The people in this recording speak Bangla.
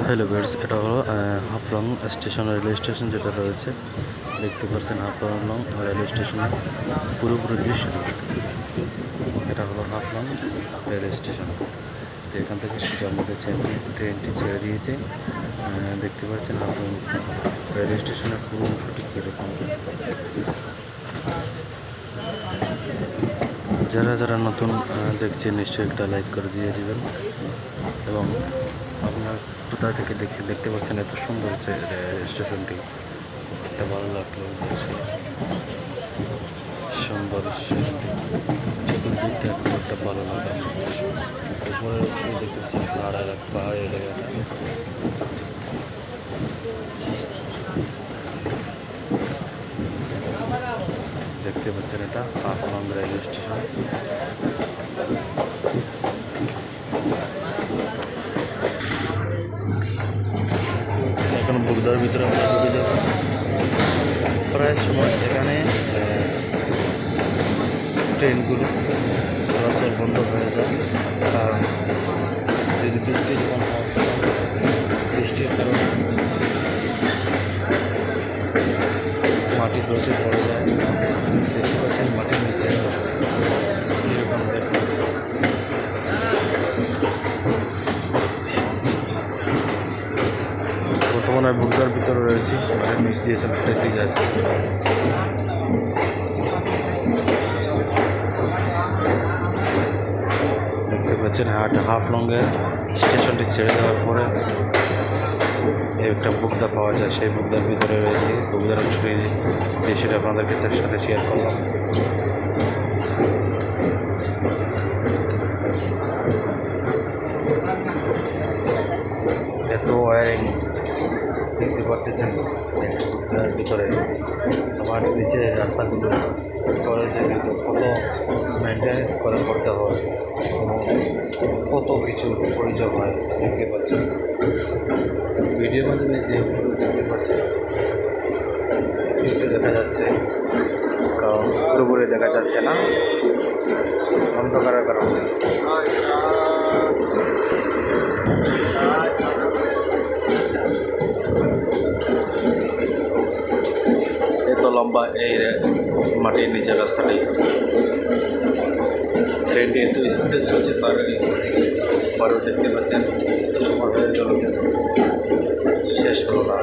হ্যালো ভিউয়ার্স, এটা হলো হাফলং স্টেশন, রেলওয়ে স্টেশন যেটা রয়েছে। দেখতে পাচ্ছেন হাফলং রেলওয়ে স্টেশনের পুরোপুরি দৃশ্যটুকু। এটা হলো হাফলং রেলওয়ে স্টেশন। তো এখান থেকে সোজা আমাদের ট্রেনটি ছেড়ে দিয়েছে। দেখতে পাচ্ছেন হাফলং রেলওয়ে স্টেশনের পুরো অংশটি কীরকম। যারা যারা নতুন দেখছেন নিশ্চয়ই একটা লাইক করে দিয়ে দিবেন। এবং আপনার কোথা থেকে দেখতে পাচ্ছেন এত সুন্দর হচ্ছে স্টেশনটি, একটা ভালো লাগলো। সুন্দর স্টেশনটি চতুর্দিকটা একটা ভালো লাগা। উপরে হচ্ছে দেখেছি পাহাড়ি এলাকাটা। দেখতে পাচ্ছেন এটা হাফলং রেলওয়ে স্টেশন। এখন বুগদার ভিতরে আমরা ঢুকে যাব। প্রায় সময় এখানে ট্রেনগুলো চলাচল বন্ধ হয়ে যায়, কারণ যদি বৃষ্টি যখন হয় বৃষ্টির কারণে মাটি ধসে পড়ে যায়। দেখতে পাচ্ছেন মাটির নিচে এরকম দেখতে। বর্তমানে বুগদার ভিতরে রয়েছি, মাটির নিচ দিয়ে হেঁটে যাচ্ছে। দেখতে পাচ্ছেন হাফলংয়ের স্টেশনটি ছেড়ে দেওয়ার পরে একটা বুগদা পাওয়া যায়, সেই বুগদার ভিতরে রয়েছে। বুগদার অংশটি সেটা আপনাদেরকে সাথে শেয়ার করলাম। এত ওয়ারিং দেখতে পারতেছেন বুগদার ভিতরে। আমার নিচে রাস্তাগুলো করেছে, কিন্তু কত মেনটেন্যান্স করতে হয় এবং কত কিছুর প্রয়োজন হয় দেখতে পাচ্ছেন। ভিডিওর মাধ্যমে যেগুলো দেখতে পাচ্ছেন একটু দেখা যাচ্ছে, কারণ পুরোপুরি দেখা যাচ্ছে না অন্ধকারের কারণে। এত লম্বা এই মাটির নিচের রাস্তাটি, ট্রেনটি এত স্পিডে চলছে, পরেও দেখতে পাচ্ছেন এত সময় হয়ে গেল কিন্তু শেষ হলো না।